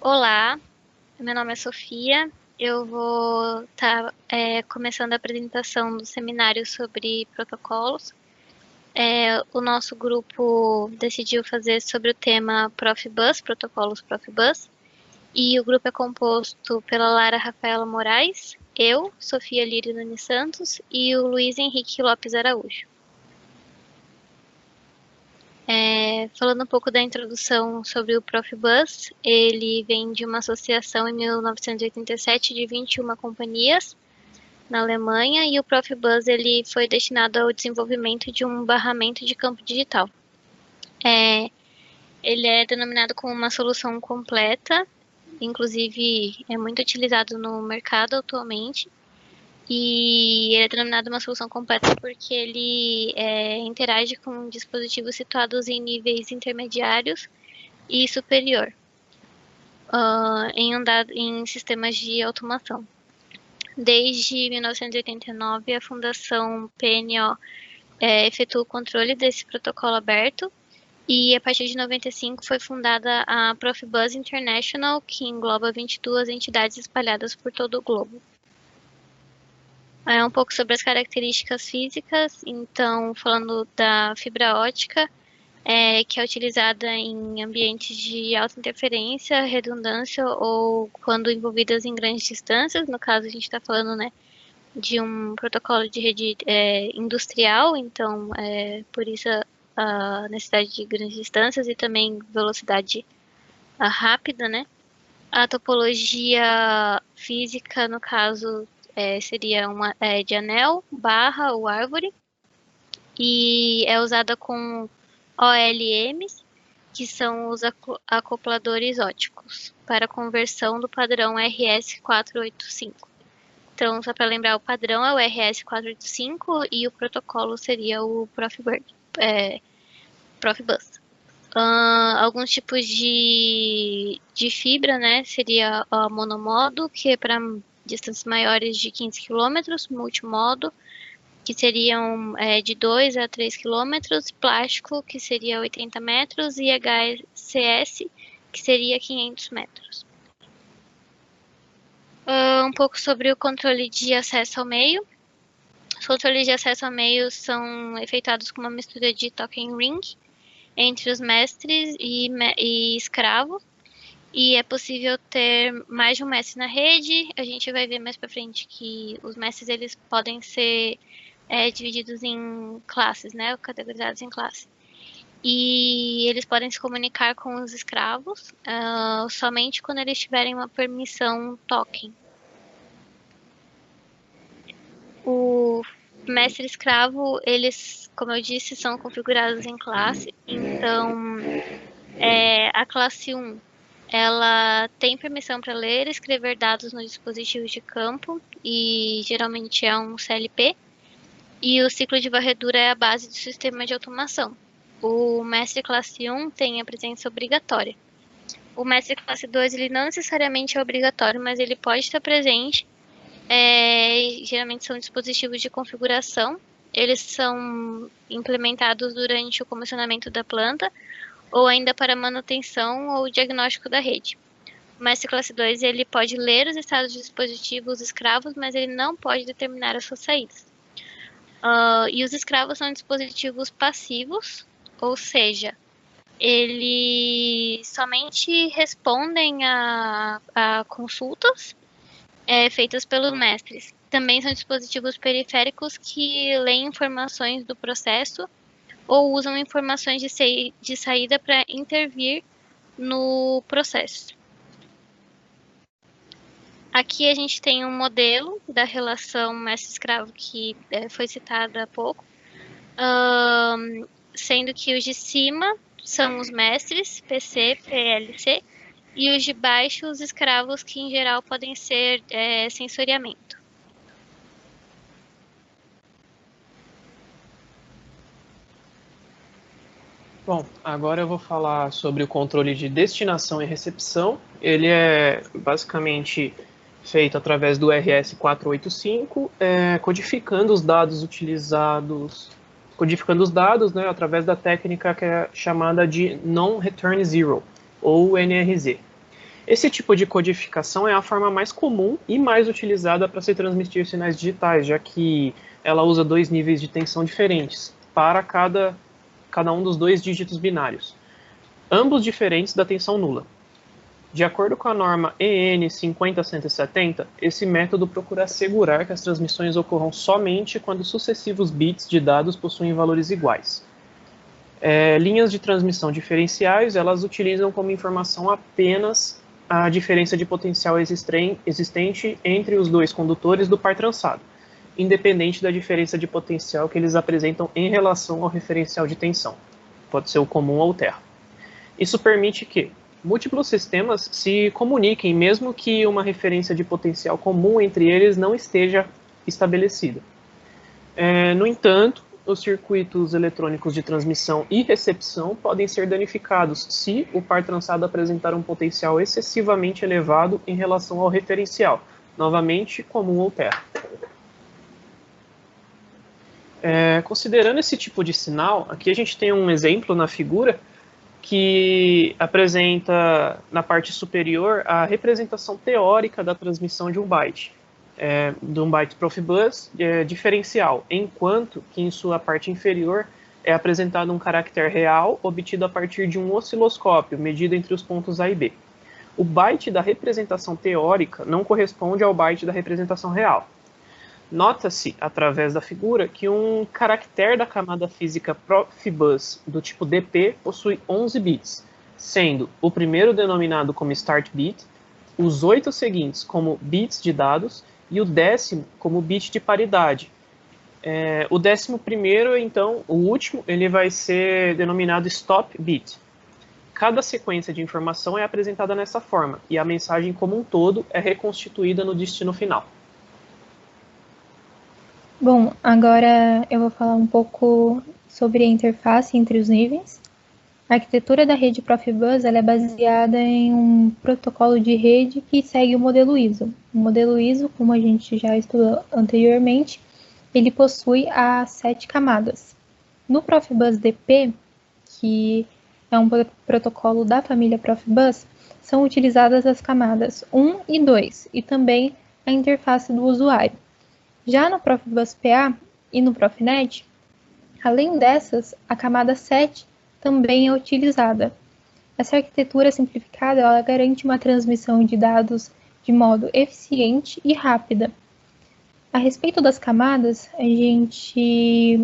Olá, meu nome é Sofia. Eu vou estar começando a apresentação do seminário sobre protocolos. O nosso grupo decidiu fazer sobre o tema Profibus, protocolos Profibus, e o grupo é composto pela Lara Rafaela Moraes, eu, Sofia Lírio Nunes Santos e o Luiz Henrique Lopes Araújo. Falando um pouco da introdução sobre o Profibus, ele vem de uma associação em 1987 de 21 companhias na Alemanha, e o Profibus ele foi destinado ao desenvolvimento de um barramento de campo digital. Ele é denominado como uma solução completa, inclusive é muito utilizado no mercado atualmente, e ele é denominado uma solução completa porque ele interage com dispositivos situados em níveis intermediários e superior em sistemas de automação. Desde 1989, a Fundação PNO efetua o controle desse protocolo aberto, e a partir de 95 foi fundada a Profibus International, que engloba 22 entidades espalhadas por todo o globo. Um pouco sobre as características físicas. Então, falando da fibra ótica, que é utilizada em ambientes de alta interferência, redundância ou quando envolvidas em grandes distâncias. No caso, a gente está falando, né, de um protocolo de rede industrial, então por isso a necessidade de grandes distâncias e também velocidade rápida, né? A topologia física, no caso, seria uma de anel, barra ou árvore, e é usada com OLMs, que são os acopladores óticos, para conversão do padrão RS485. Então, só para lembrar, o padrão é o RS485 e o protocolo seria o Profibus. Alguns tipos de fibra, né, seria monomodo, que é para distâncias maiores de 15 km, multimodo, que seriam de 2 a 3 km, plástico, que seria 80 metros, e HCS, que seria 500 metros. Um pouco sobre o controle de acesso ao meio. Os controles de acesso ao meio são efetuados com uma mistura de token ring entre os mestres e escravos, e é possível ter mais de um mestre na rede. A gente vai ver mais para frente que os mestres eles podem ser divididos em classes, né, categorizados em classes. E eles podem se comunicar com os escravos somente quando eles tiverem uma permissão token. O mestre escravo, eles, como eu disse, são configurados em classe. Então, a classe 1, ela tem permissão para ler e escrever dados no dispositivo de campo, e geralmente é um CLP. E o ciclo de varredura é a base do sistema de automação. O mestre classe 1 tem a presença obrigatória. O mestre classe 2, ele não necessariamente é obrigatório, mas ele pode estar presente. Geralmente são dispositivos de configuração. Eles são implementados durante o comissionamento da planta, ou ainda para manutenção ou diagnóstico da rede. O mestre classe 2, ele pode ler os estados de dispositivos escravos, mas ele não pode determinar as suas saídas. E os escravos são dispositivos passivos, ou seja, eles somente respondem a consultas feitas pelos mestres. Também são dispositivos periféricos que leem informações do processo ou usam informações de saída para intervir no processo. Aqui a gente tem um modelo da relação mestre-escravo que foi citada há pouco, sendo que os de cima são os mestres, PC, PLC, e os de baixo os escravos, que em geral podem ser sensoriamento. Bom, agora eu vou falar sobre o controle de destinação e recepção. Ele é basicamente feito através do RS485, codificando os dados utilizados, né, através da técnica que é chamada de Non-Return Zero, ou NRZ. Esse tipo de codificação é a forma mais comum e mais utilizada para se transmitir sinais digitais, já que ela usa 2 níveis de tensão diferentes para cada um dos 2 dígitos binários, ambos diferentes da tensão nula. De acordo com a norma EN 50170, esse método procura assegurar que as transmissões ocorram somente quando sucessivos bits de dados possuem valores iguais. Linhas de transmissão diferenciais, elas utilizam como informação apenas a diferença de potencial existente entre os 2 condutores do par trançado, independente da diferença de potencial que eles apresentam em relação ao referencial de tensão. Pode ser o comum ou o terra. Isso permite que múltiplos sistemas se comuniquem, mesmo que uma referência de potencial comum entre eles não esteja estabelecida. No entanto, os circuitos eletrônicos de transmissão e recepção podem ser danificados se o par trançado apresentar um potencial excessivamente elevado em relação ao referencial, novamente comum ou terra. Considerando esse tipo de sinal, aqui a gente tem um exemplo na figura que apresenta na parte superior a representação teórica da transmissão de um byte. De um byte Profibus diferencial, enquanto que em sua parte inferior é apresentado um caractere real obtido a partir de um osciloscópio, medido entre os pontos A e B. O byte da representação teórica não corresponde ao byte da representação real. Nota-se, através da figura, que um caractere da camada física Profibus do tipo DP possui 11 bits, sendo o primeiro denominado como start bit, os 8 seguintes como bits de dados e o 10º como bit de paridade. O 11º, então, o último, ele vai ser denominado stop bit. Cada sequência de informação é apresentada dessa forma, e a mensagem como um todo é reconstituída no destino final. Bom, agora eu vou falar um pouco sobre a interface entre os níveis. A arquitetura da rede Profibus ela é baseada em um protocolo de rede que segue o modelo ISO. O modelo ISO, como a gente já estudou anteriormente, ele possui as 7 camadas. No Profibus DP, que é um protocolo da família Profibus, são utilizadas as camadas 1 e 2 e também a interface do usuário. Já no Profibus PA e no Profinet, além dessas, a camada 7 também é utilizada. Essa arquitetura simplificada ela garante uma transmissão de dados de modo eficiente e rápida. A respeito das camadas, a gente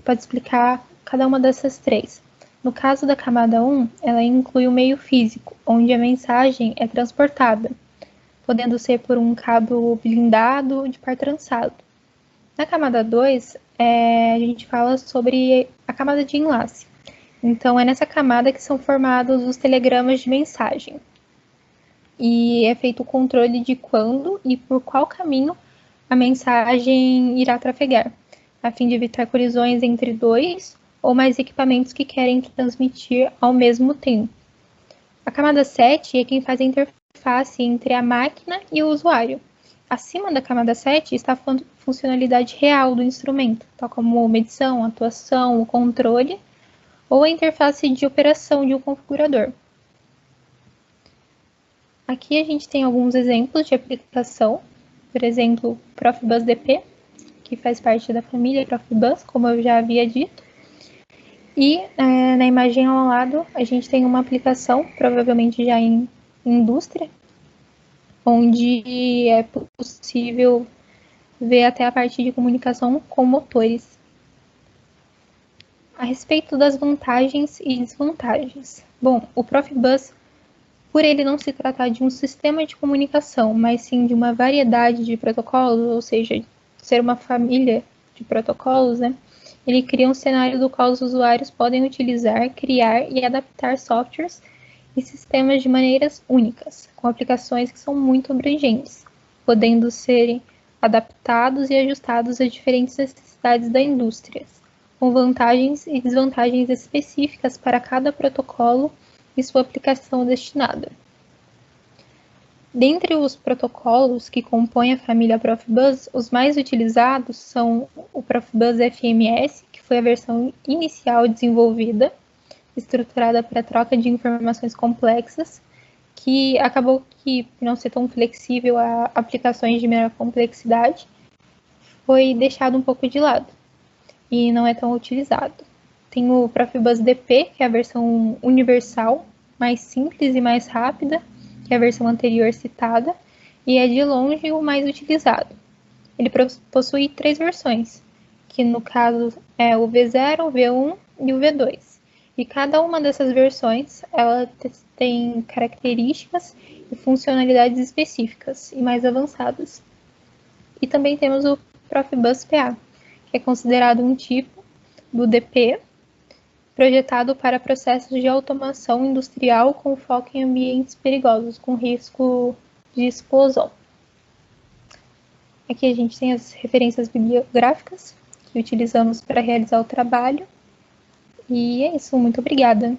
pode explicar cada uma dessas 3. No caso da camada 1, ela inclui o meio físico, onde a mensagem é transportada, podendo ser por um cabo blindado de par trançado. Na camada 2, a gente fala sobre a camada de enlace. Então, é nessa camada que são formados os telegramas de mensagem. E é feito o controle de quando e por qual caminho a mensagem irá trafegar, a fim de evitar colisões entre 2 ou mais equipamentos que querem transmitir ao mesmo tempo. A camada 7 é quem faz a interface entre a máquina e o usuário. Acima da camada 7 está a funcionalidade real do instrumento, tal como medição, atuação, o controle ou a interface de operação de um configurador. Aqui a gente tem alguns exemplos de aplicação, por exemplo, Profibus DP, que faz parte da família Profibus, como eu já havia dito. E na imagem ao lado a gente tem uma aplicação, provavelmente já em indústria, onde é possível ver até a parte de comunicação com motores. A respeito das vantagens e desvantagens. Bom, o Profibus, por ele não se tratar de um sistema de comunicação, mas sim de uma variedade de protocolos, ou seja, ser uma família de protocolos, né? Ele cria um cenário do qual os usuários podem utilizar, criar e adaptar softwares e sistemas de maneiras únicas, com aplicações que são muito abrangentes, podendo serem adaptados e ajustados a diferentes necessidades da indústria, com vantagens e desvantagens específicas para cada protocolo e sua aplicação destinada. Dentre os protocolos que compõem a família Profibus, os mais utilizados são o Profibus FMS, que foi a versão inicial desenvolvida, estruturada para troca de informações complexas, que acabou que, por não ser tão flexível a aplicações de menor complexidade, foi deixado um pouco de lado e não é tão utilizado. Tem o Profibus DP, que é a versão universal, mais simples e mais rápida, que é a versão anterior citada, e é de longe o mais utilizado. Ele possui 3 versões, que no caso é o V0, o V1 e o V2. E cada uma dessas versões ela tem características e funcionalidades específicas e mais avançadas. E também temos o Profibus PA, que é considerado um tipo do DP, projetado para processos de automação industrial com foco em ambientes perigosos, com risco de explosão. Aqui a gente tem as referências bibliográficas que utilizamos para realizar o trabalho. E é isso, muito obrigada.